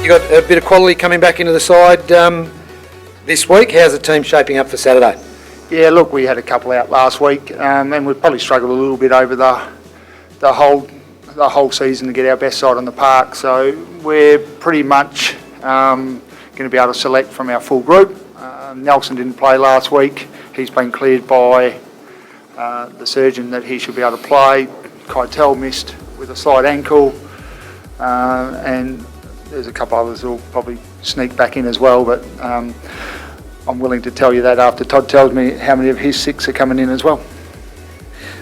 You got a bit of quality coming back into the side this week. How's the team shaping up for Saturday? Yeah, look, we had a couple out last week, and we probably struggled a little bit over the whole season to get our best side on the park. So we're pretty much going to be able to select from our full group. Nelson didn't play last week. He's been cleared by the surgeon that he should be able to play. Keitel missed with a slight ankle, and there's a couple others who'll probably sneak back in as well, but I'm willing to tell you that after Todd tells me how many of his 6 are coming in as well.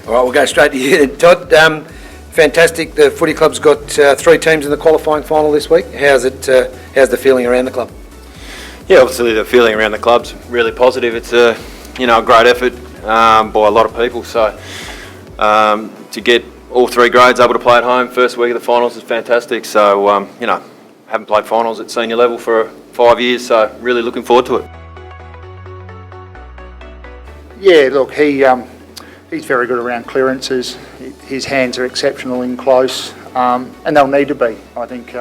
All right, we'll go straight to you then, Todd. Fantastic. The footy club's got 3 teams in the qualifying final this week. How's the feeling around the club? Yeah, obviously the feeling around the club's really positive. It's a great effort by a lot of people. So to get all 3 grades able to play at home first week of the finals is fantastic. So haven't played finals at senior level for 5 years, so really looking forward to it. Yeah, look, he's very good around clearances. His hands are exceptional in close, and they'll need to be. I think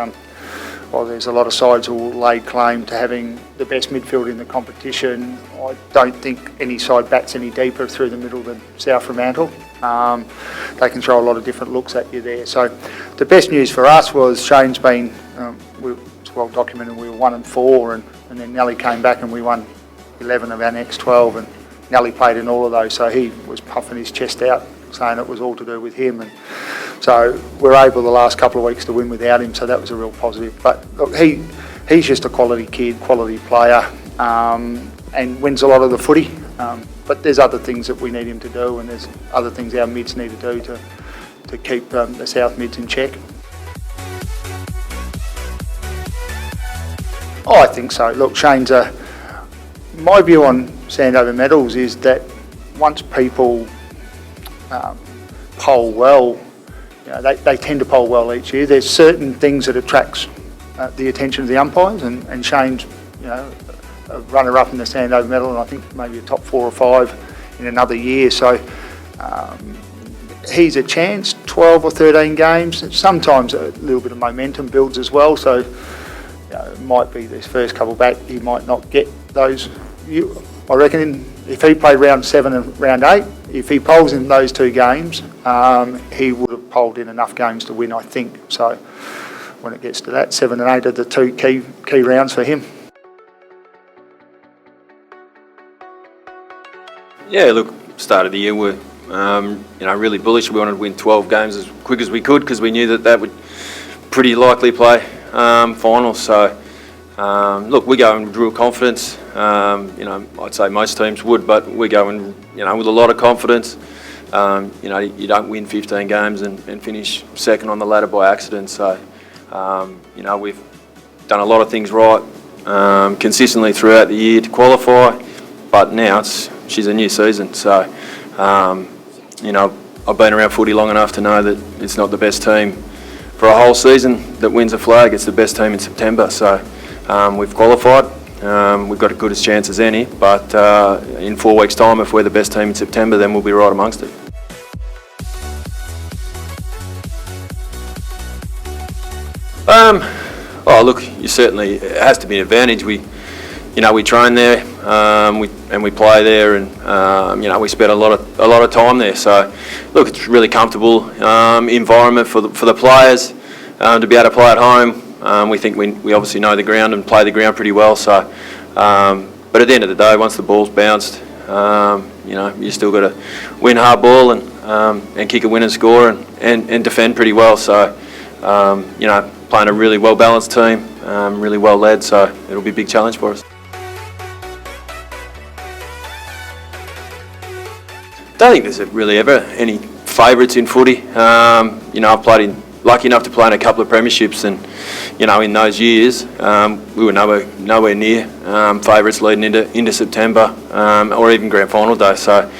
while there's a lot of sides who will lay claim to having the best midfield in the competition, I don't think any side bats any deeper through the middle than South Fremantle. They can throw a lot of different looks at you there. So the best news for us was Shane's been, it's well documented, we were 1 and 4, and then Nelly came back and we won 11 of our next 12, and Nelly played in all of those, so he was puffing his chest out, saying it was all to do with him. And so we're able the last couple of weeks to win without him, so that was a real positive. But look, he's just a quality kid, quality player, and wins a lot of the footy. But there's other things that we need him to do, and there's other things our mids need to do to keep the South mids in check. Oh, I think so. Look, Shane's my view on Sandover Medals is that once people poll well, they tend to poll well each year. There's certain things that attracts the attention of the umpires, and Shane's a runner-up in the Sandover Medal, and I think maybe a top 4 or 5 in another year. So he's a chance. 12 or 13 games. Sometimes a little bit of momentum builds as well. So it might be this first couple back, he might not get those. I reckon if he played round 7 and round 8, if he polls in those 2 games, he would have polled in enough games to win, I think. So when it gets to that, 7 and 8 are the 2 key rounds for him. Yeah, look, start of the year we're really bullish. We wanted to win 12 games as quick as we could because we knew that would pretty likely play finals. So look, we go in with real confidence. I'd say most teams would, but we go in with a lot of confidence. You don't win 15 games and finish second on the ladder by accident. So we've done a lot of things right consistently throughout the year to qualify, but now she's a new season. So I've been around footy long enough to know that it's not the best team for a whole season that wins a flag. It's the best team in September. So we've qualified. We've got as good a chance as any, but in 4 weeks' time, if we're the best team in September, then we'll be right amongst it. Look, it has to be an advantage. We train there, and we play there, and we spend a lot of time there. So, look, it's a really comfortable environment for the players to be able to play at home. We think we obviously know the ground and play the ground pretty well. So, but at the end of the day, once the ball's bounced, you still got to win hard ball and kick a winning score and defend pretty well. So, playing a really well balanced team, really well led. So it'll be a big challenge for us. Don't think there's really ever any favourites in footy. I've lucky enough to play in a couple of premierships, and in those years we were nowhere near favourites leading into September or even grand final day. So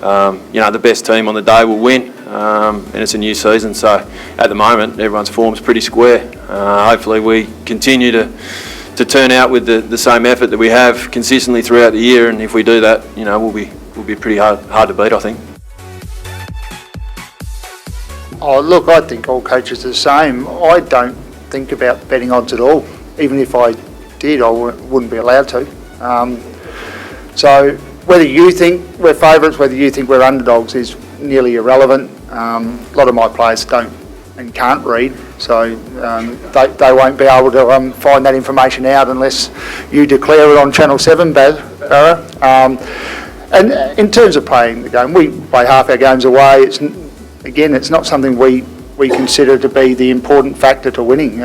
the best team on the day will win, and it's a new season. So at the moment, everyone's form's pretty square. Hopefully, we continue to turn out with the same effort that we have consistently throughout the year, and if we do that, we'll be pretty hard to beat, I think. Oh, look, I think all coaches are the same. I don't think about betting odds at all. even if I did, I wouldn't be allowed to. So whether you think we're favourites, whether you think we're underdogs is nearly irrelevant. A lot of my players don't and can't read, so they won't be able to find that information out unless you declare it on Channel 7, Barra. And in terms of playing the game, we play half our games away. It's not something we consider to be the important factor to winning.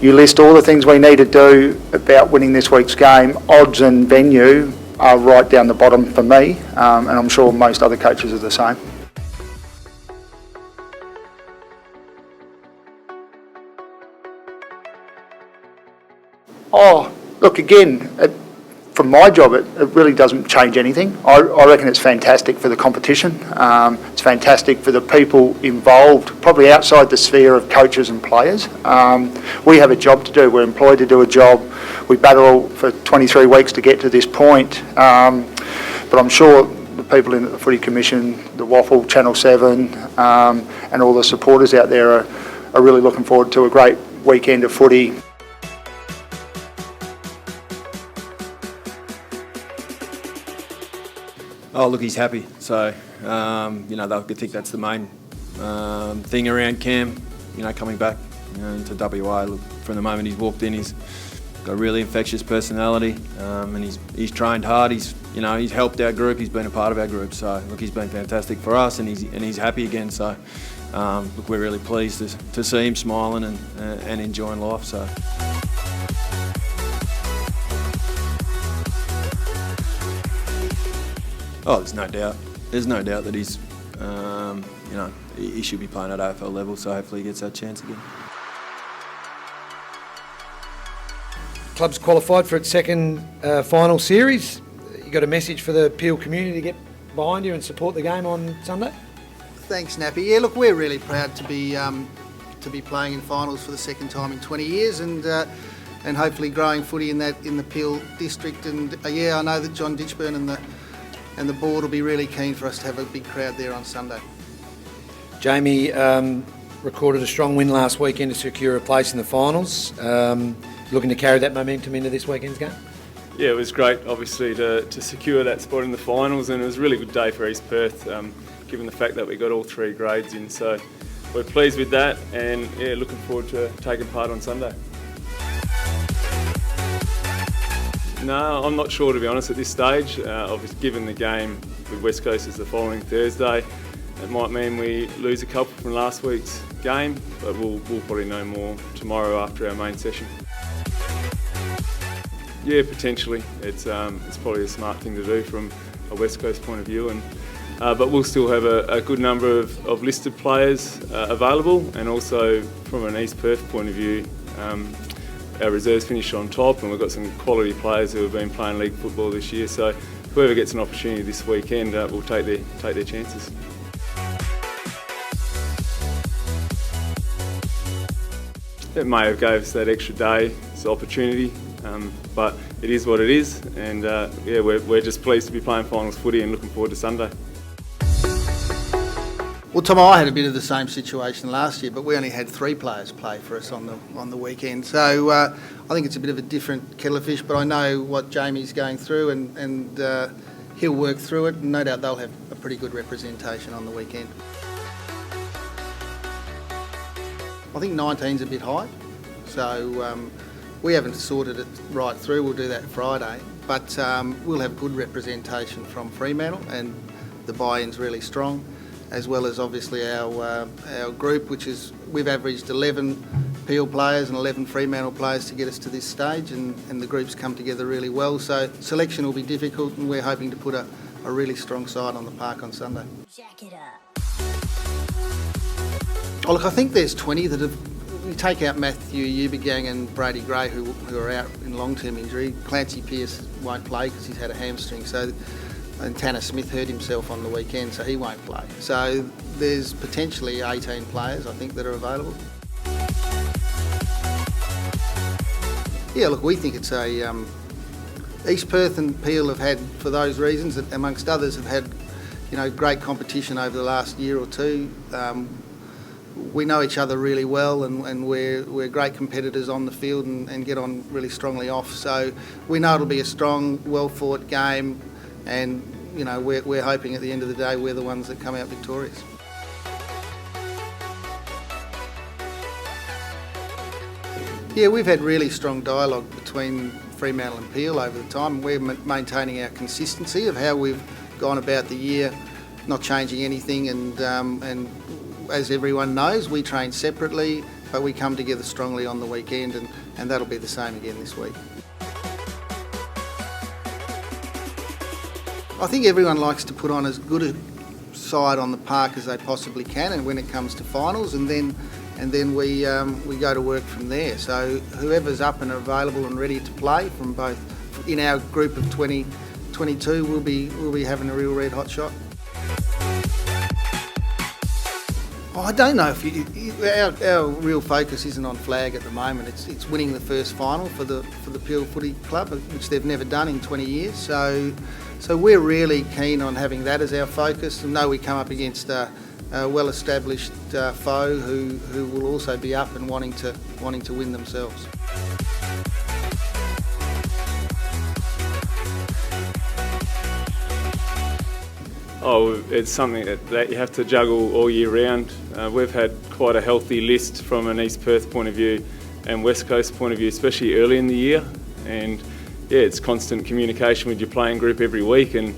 You list all the things we need to do about winning this week's game. Odds and venue are right down the bottom for me, and I'm sure most other coaches are the same. Oh, look, again, from my job, it really doesn't change anything. I reckon it's fantastic for the competition. It's fantastic for the people involved, probably outside the sphere of coaches and players. We have a job to do. We're employed to do a job. We battle for 23 weeks to get to this point. But I'm sure the people in the Footy Commission, the WAFL, Channel 7, and all the supporters out there are really looking forward to a great weekend of footy. Oh, look, he's happy. So, I think that's the main thing around Cam, coming back into WA. Look, from the moment he's walked in, he's got a really infectious personality, and he's trained hard. He's helped our group. He's been a part of our group. So, look, he's been fantastic for us, and he's happy again. So, look, we're really pleased to see him smiling and enjoying life. So. Oh, there's no doubt. There's no doubt that he's, he should be playing at AFL level, so hopefully he gets that chance again. Club's qualified for its second final series. You got a message for the Peel community to get behind you and support the game on Sunday? Thanks, Nappy. Yeah, look, we're really proud to be playing in finals for the second time in 20 years, and hopefully growing footy in the Peel district. And I know that John Ditchburn and the board will be really keen for us to have a big crowd there on Sunday. Jaymie recorded a strong win last weekend to secure a place in the finals. Looking to carry that momentum into this weekend's game? Yeah, it was great, obviously, to secure that spot in the finals, and it was a really good day for East Perth, given the fact that we got all 3 grades in. So we're pleased with that, and looking forward to taking part on Sunday. No, I'm not sure, to be honest, at this stage. Obviously, given the game with West Coast is the following Thursday, it might mean we lose a couple from last week's game, but we'll probably know more tomorrow after our main session. Yeah, potentially. It's probably a smart thing to do from a West Coast point of view, but we'll still have a good number of listed players available, and also from an East Perth point of view, our reserves finished on top, and we've got some quality players who have been playing league football this year. So whoever gets an opportunity this weekend will take their chances. It may have gave us that extra day's opportunity, but it is what it is, and we're just pleased to be playing finals footy and looking forward to Sunday. Well, Tom, I had a bit of the same situation last year, but we only had 3 players play for us on the weekend. So I think it's a bit of a different kettle of fish, but I know what Jamie's going through, and he'll work through it, and no doubt they'll have a pretty good representation on the weekend. I think 19's a bit high, so we haven't sorted it right through. We'll do that Friday, but we'll have good representation from Fremantle, and the buy-in's really strong, as well as obviously our group, which is, we've averaged 11 Peel players and 11 Fremantle players to get us to this stage, and the group's come together really well. So selection will be difficult, and we're hoping to put a really strong side on the park on Sunday. Jack it up. Oh, look, I think there's 20 that have. You take out Matthew Eubagang and Brady Gray, who are out in long-term injury. Clancy Pearce won't play because he's had a hamstring. And Tanner Smith hurt himself on the weekend, so he won't play. So there's potentially 18 players, I think, that are available. Yeah, look, we think it's a... East Perth and Peel have had, for those reasons, amongst others, have had great competition over the last year or two. we know each other really well, and we're great competitors on the field and get on really strongly off. So we know it'll be a strong, well-fought game, and you know we're hoping at the end of the day we're the ones that come out victorious. Yeah, we've had really strong dialogue between Fremantle and Peel over the time. We're maintaining our consistency of how we've gone about the year, not changing anything, and as everyone knows, we train separately, but we come together strongly on the weekend, and that'll be the same again this week. I think everyone likes to put on as good a side on the park as they possibly can, and when it comes to finals, and then we go to work from there. So whoever's up and available and ready to play from both in our group of 22 will be having a real red hot shot. Oh, I don't know if our real focus isn't on flag at the moment. It's winning the first final for the Peel Footy Club, which they've never done in 20 years. So we're really keen on having that as our focus. And know we come up against a well-established foe who will also be up and wanting to win themselves. Oh, it's something that you have to juggle all year round. We've had quite a healthy list from an East Perth point of view and West Coast point of view, especially early in the year. And yeah, it's constant communication with your playing group every week, and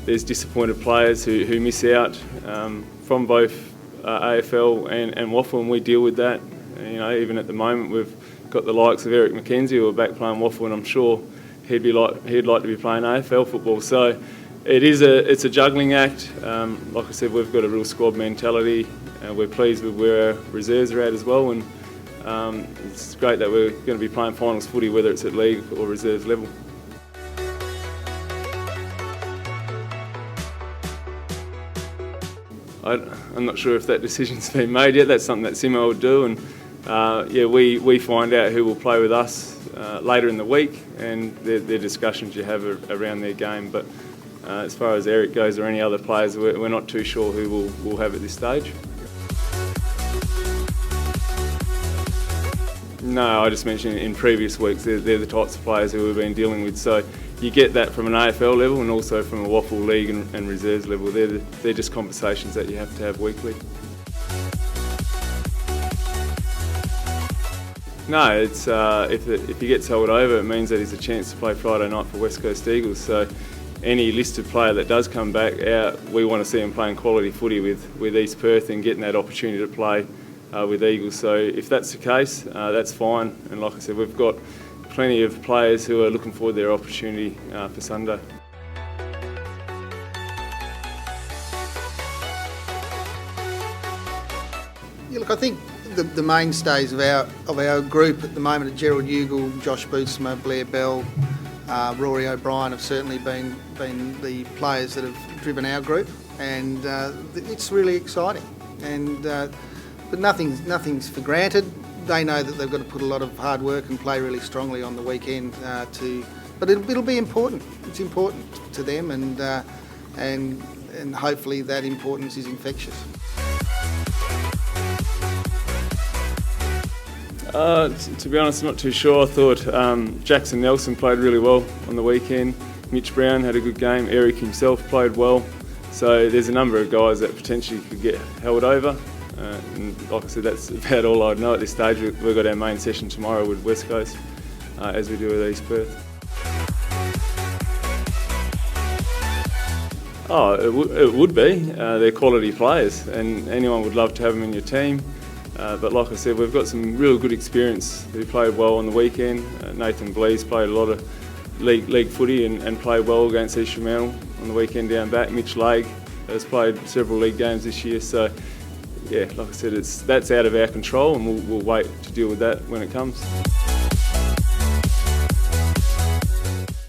there's disappointed players who miss out from both AFL and WAFL, and we deal with that. You know, even at the moment we've got the likes of Eric McKenzie who are back playing WAFL, and I'm sure he'd like to be playing AFL football. So it's a juggling act. Like I said, we've got a real squad mentality, and we're pleased with where our reserves are at as well. And it's great that we're going to be playing finals footy, whether it's at league or reserves level. I'm not sure if that decision's been made yet. That's something that Simo will do, and yeah, we find out who will play with us later in the week, and they're discussions you have around their game. But as far as Eric goes or any other players, we're not too sure who we'll have at this stage. No, I just mentioned in previous weeks they're the types of players who we've been dealing with. So you get that from an AFL level and also from a WAFL league and reserves level. They're just conversations that you have to have weekly. No, it's if he gets held over, it means that he's a chance to play Friday night for West Coast Eagles. So any listed player that does come back out, we want to see him playing quality footy with East Perth and getting that opportunity to play with Eagles. So if that's the case, that's fine. And like I said, we've got plenty of players who are looking forward to their opportunity for Sunday. Yeah, look, I think the mainstays of our group at the moment are Gerald Ugle, Josh Bootsma, Blair Bell, Rory O'Brien have certainly been the players that have driven our group, and it's really exciting. And but nothing's for granted. They know that they've got to put a lot of hard work and play really strongly on the weekend but it'll be important. It's important to them, and hopefully that importance is infectious. To be honest, I'm not too sure. I thought Jackson Nelson played really well on the weekend. Mitch Brown had a good game. Eric himself played well. So there's a number of guys that potentially could get held over. And like I said, that's about all I know at this stage. We've got our main session tomorrow with West Coast, as we do with East Perth. Oh, it would be. They're quality players, and anyone would love to have them in your team. But like I said, we've got some real good experience who played well on the weekend. Nathan Blease played a lot of league footy and played well against East Fremantle on the weekend down back. Mitch Lake has played several league games this year. So yeah, like I said, that's out of our control, and we'll wait to deal with that when it comes.